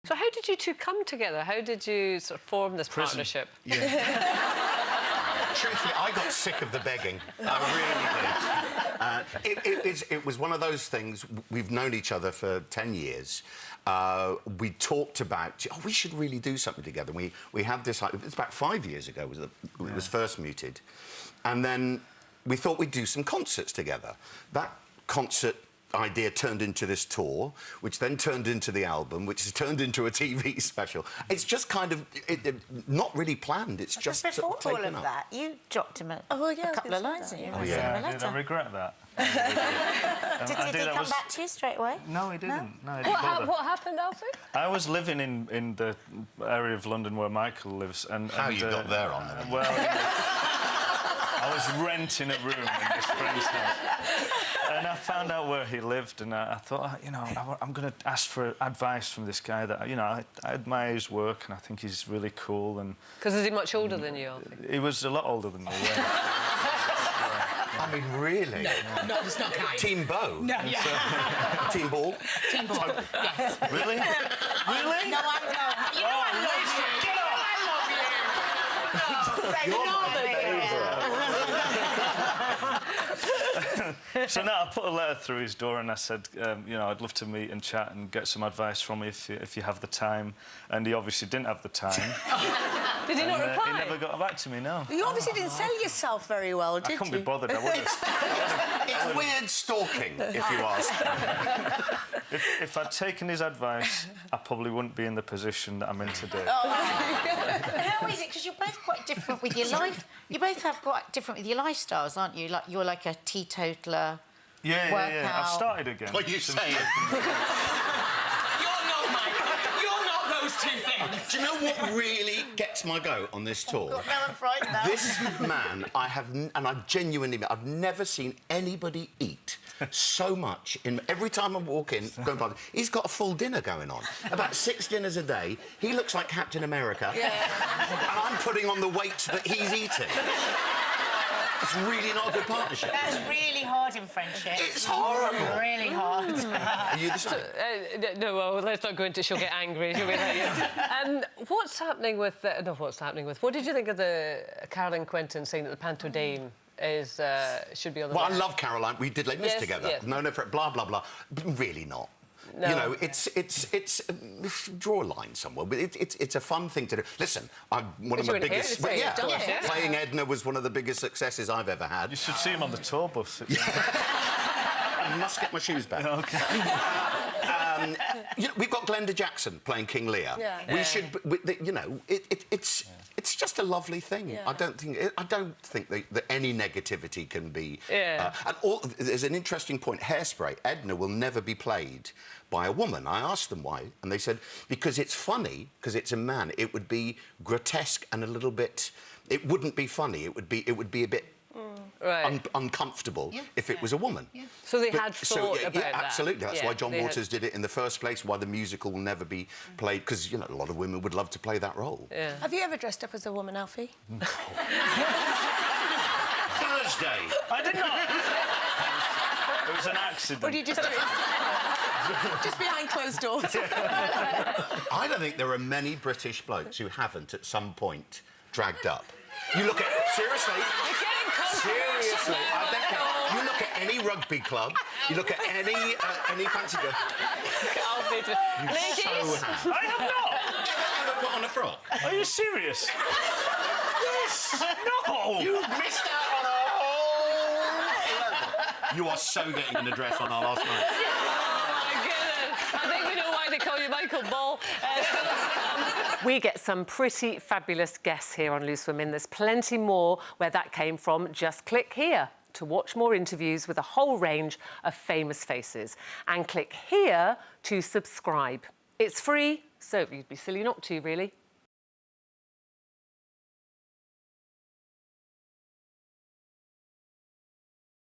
So how did you two come together? How did you sort of form this partnership? Yeah. Truthfully, I got sick of the begging. I really did. It was one of those things. We've known each other for 10 years. We talked about, oh, we should really do something together. We had this, it's about 5 years ago, it was first muted. And then we thought we'd do some concerts together. That concert idea turned into this tour, which then turned into the album, which has turned into a TV special. It's just kind of not really planned. It's just before sort of all of up. that, you dropped him a couple of lines. Oh, yeah. I regret that. Did he come back to you straight away? No, he didn't. No, he didn't bother. What happened, Alfie? I was living in the area of London where Michael lives, and How you got there on then? Well, I was renting a room in his friend's house, and I found out where he lived, and I thought, you know, I'm going to ask for advice from this guy that, you know, I admire his work, and I think he's really cool. And because is he much older than you, Alfie? He was a lot older than me. Yeah. I mean, really? No, it's not kind. Team Bow? No, yeah. Team Ball? Team Ball, yes. Really? Really? No, I know. You know I love you. Get on, I love you. You're my So now I put a letter through his door and I said, you know, I'd love to meet and chat and get some advice from you if you have the time. And he obviously didn't have the time. Did he not reply? He never got back to me, no. You obviously didn't sell yourself very well, did you? I couldn't be bothered, I wouldn't. It's weird stalking, if you ask. If I'd taken his advice, I probably wouldn't be in the position that I'm in today. How is it? Because you're both quite different with your life. You both have quite different with your lifestyles, aren't you? Like you're like a teetotaler. Yeah. I've started again. What are you saying? You're not, Mike. You're not those two things. Do you know what really gets my goat on this tour? God, now I'm frightened now. This man, I've never seen anybody eat so much. Every time I walk in, he's got a full dinner going on. About 6 dinners a day. He looks like Captain America. Yeah. And I'm putting on the weight that he's eating. It's really not a good partnership. That's really hard in friendship. It's horrible. Really hard. Are you the same? No, well, let's not go into. She'll get angry. She'll be like, what's happening with? What's happening with? What did you think of the Caroline Quentin saying that the Panto Dame is should be on the? Well, I love Caroline. We did Les Mis together. Yes. No, for blah blah blah. Really not. No. You know, it's draw a line somewhere. But it's a fun thing to do. Listen, I'm one of my biggest. Playing Edna was one of the biggest successes I've ever had. You should see him on the tour bus. I must get my shoes back. OK. You know, we've got Glenda Jackson playing King Lear. Yeah. We should, you know, it's just a lovely thing. Yeah. I don't think that any negativity can be. Yeah. There's an interesting point. Hairspray. Edna will never be played by a woman. I asked them why, and they said because it's funny, because it's a man. It would be grotesque and a little bit. It wouldn't be funny. It would be a bit. Right. Uncomfortable if it was a woman. Yeah. So they had thought about that. Absolutely. That's why John Waters did it in the first place, why the musical will never be played, because, you know, a lot of women would love to play that role. Yeah. Have you ever dressed up as a woman, Alfie? No. Thursday. I did not. It was an accident. Or do you just do it just behind closed doors? I don't think there are many British blokes who haven't, at some point, dragged up. You look at... Seriously? Seriously, I bet you look at any rugby club, you look at any fancy girl. Ladies, I have not. Ever put on a frock? Are you serious? Yes. No. You missed out on a whole level. You are so getting in the dress on our last night. Oh my goodness! I think we know why they call you Michael Ball. We get some pretty fabulous guests here on Loose Women. There's plenty more where that came from. Just click here to watch more interviews with a whole range of famous faces. And click here to subscribe. It's free, so you'd be silly not to, really.